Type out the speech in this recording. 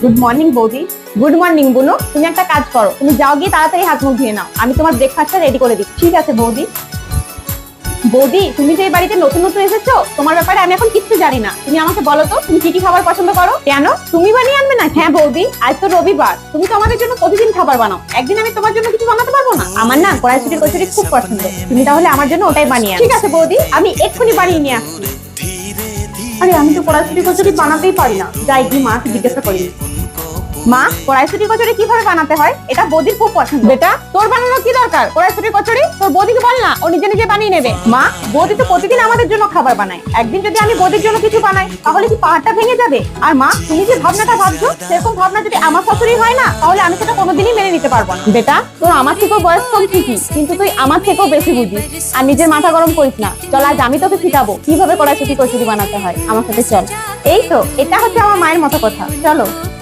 Good morning বৌদি। Good morning বুনু। তুমি একটা কাজ করো, তুমি যাও গিয়ে তাড়াতাড়ি হাত মুখ ধুয়ে নাও, আমি তোমার ব্রেকফাস্টটা রেডি করে দিই। ঠিক আছে বৌদি। বৌদি, তুমি যে এই বাড়িতে নতুন নতুন এসেছো, তোমার ব্যাপারে আমি এখন কিচ্ছু জানি না। তুমি আমাকে বলো তো, তুমি কি কি খাবার পছন্দ করো? কেন, তুমি বানিয়ে আনবে না? হ্যাঁ বৌদি, আজ তো রবিবার, তুমি তো আমাদের জন্য প্রতিদিন খাবার বানাও, একদিন আমি তোমার জন্য কিছু বানাতে পারবো না? আমার না কড়াইশুটির কচুরি খুব পছন্দ, তুমি তাহলে আমার জন্য ওটাই বানিয়ে আনো। ঠিক আছে বৌদি, আমি এক্ষুনি বানিয়ে নিয়ে আসছি। আরে আমি তো কড়াইশুটির কচুরি বানাতেই পারি না, যাই কি মাকে জিজ্ঞাসা করি। মা, কড়াইশুটির কচুরি কিভাবে বানাতে হয়? এটা বৌদির খুব পছন্দ। বেটা, তোর বানানোর কি দরকার? কড়াইশুটির কচুরি তোর বৌদিকে বল না, ও নিজে নিজে বানিয়ে নেবে। মা, বৌদি তো প্রতিদিন আমাদের জন্য খাবার বানায়, একদিন যদি আমি বৌদির জন্য কিছু বানাই তাহলে কি পাহাড়টা ভেঙে যাবে? আর মা, তুমি যে ভাবনাটা ভাবছো, সেরকম ভাবনা যদি আমার শাশুড়ি হয় না, তাহলে আমি সেটা কোনোদিনই মেনে নিতে পারবো না। বেটা, তোর আমার থেকেও বয়স কম ঠিকই, কিন্তু তুই আমার থেকেও বেশি বুঝিস। আর নিজের মাথা গরম করিস না। চল, আজ আমি তোকে শিখাবো কিভাবে কড়াইশুটি কচুরি বানাতে হয়। আমার সাথে চল। এই তো, এটা হচ্ছে আমার মায়ের মতো কথা, চলো।